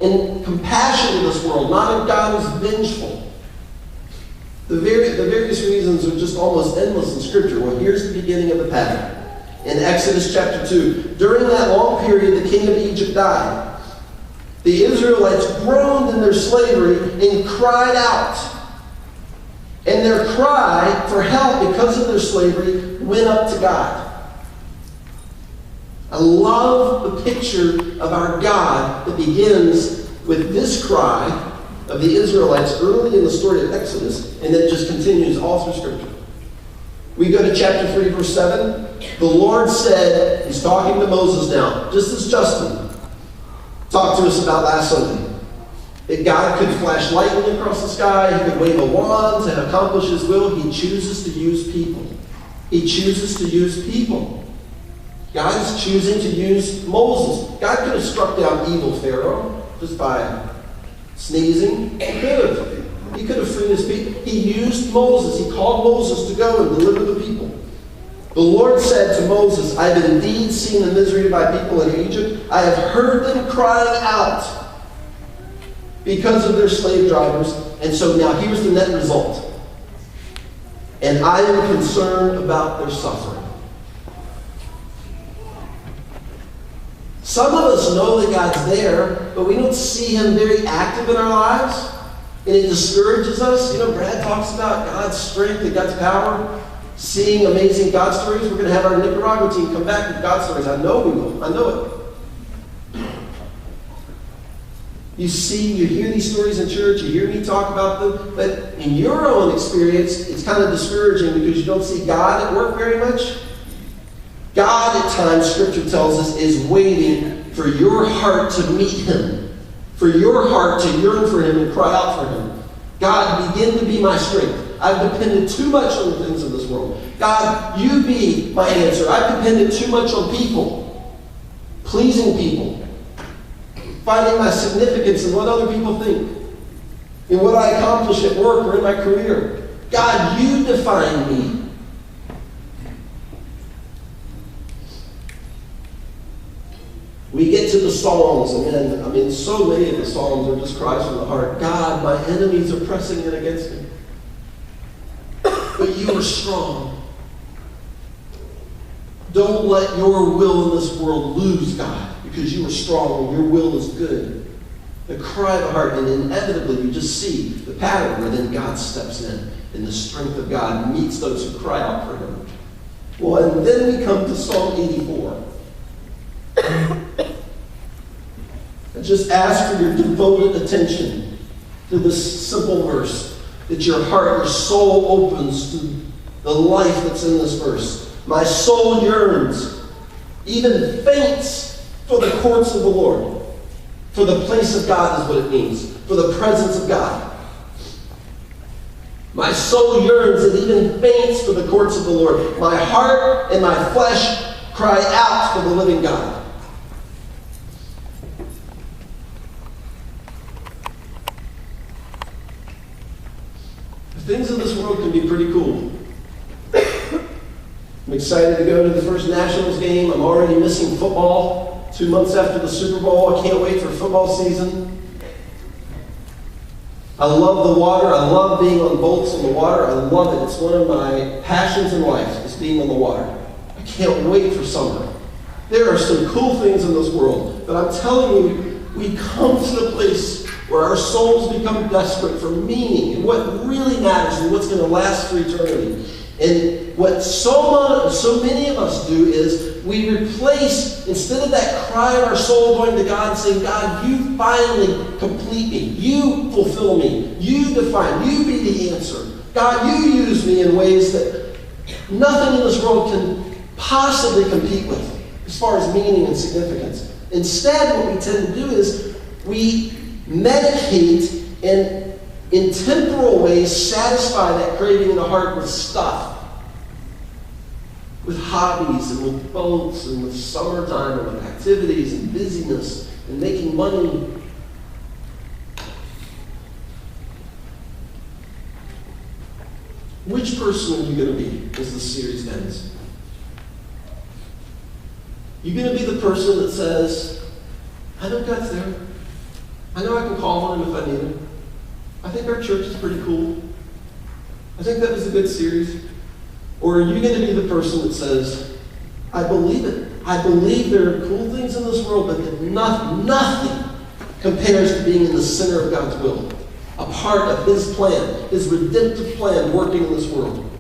and compassion to this world, not a God who's vengeful. The various reasons are just almost endless in Scripture. Well, here's the beginning of the pattern. In Exodus chapter 2, during that long period, the king of Egypt died. The Israelites groaned in their slavery and cried out. And their cry for help because of their slavery went up to God. I love the picture of our God that begins with this cry of the Israelites early in the story of Exodus, and then just continues all through Scripture. We go to chapter 3, verse 7. The Lord said, he's talking to Moses now, just as Justin talked to us about last Sunday, that God could flash lightning across the sky, he could wave a wand to accomplish his will. He chooses to use people. He chooses to use people. God is choosing to use Moses. God could have struck down evil Pharaoh just by sneezing. He could have. He could have freed his people. He used Moses. He called Moses to go and deliver the people. The Lord said to Moses, I have indeed seen the misery of my people in Egypt. I have heard them crying out because of their slave drivers. And so now here's the net result. And I am concerned about their suffering. Some of us know that God's there, but we don't see him very active in our lives. And it discourages us. You know, Brad talks about God's strength and God's power. Seeing amazing God stories. We're going to have our Nicaragua team come back with God stories. I know we will. I know it. You see, you hear these stories in church. You hear me talk about them. But in your own experience, it's kind of discouraging because you don't see God at work very much. God, at times, Scripture tells us, is waiting for your heart to meet him. For your heart to yearn for him and cry out for him. God, begin to be my strength. I've depended too much on the things of this world. God, you be my answer. I've depended too much on people. Pleasing people. Finding my significance in what other people think. In what I accomplish at work or in my career. God, you define me. We get to the Psalms, and so many of the Psalms are just cries from the heart. God, my enemies are pressing in against me. But you are strong. Don't let your will in this world lose, God, because you are strong and your will is good. The cry of the heart, and inevitably you just see the pattern where then God steps in, and the strength of God meets those who cry out for him. Well, and then we come to Psalm 84. I just ask for your devoted attention to this simple verse, that your heart, your soul opens to the life that's in this verse. My soul yearns, even faints for the courts of the Lord. For the place of God is what it means. For the presence of God. My soul yearns and even faints for the courts of the Lord. My heart and my flesh cry out for the living God. Things in this world can be pretty cool. I'm excited to go to the first Nationals game. I'm already missing football 2 months after the Super Bowl. I can't wait for football season. I love the water. I love being on boats in the water. I love it. It's one of my passions in life, is being on the water. I can't wait for summer. There are some cool things in this world, but I'm telling you, we come to the place where our souls become desperate for meaning and what really matters and what's going to last for eternity. And what so many of us do is we replace, instead of that cry of our soul going to God and saying, God, you finally complete me. You fulfill me. You define. You be the answer. God, you use me in ways that nothing in this world can possibly compete with as far as meaning and significance. Instead, what we tend to do is we medicate and in temporal ways satisfy that craving in the heart with stuff. With hobbies and with boats and with summertime and with activities and busyness and making money. Which person are you going to be as this series ends? You going to be the person that says, I know God's there. I know I can call on him if I need him. I think our church is pretty cool. I think that was a good series. Or are you going to be the person that says, I believe it. I believe there are cool things in this world, but that nothing compares to being in the center of God's will. A part of His plan, His redemptive plan working in this world.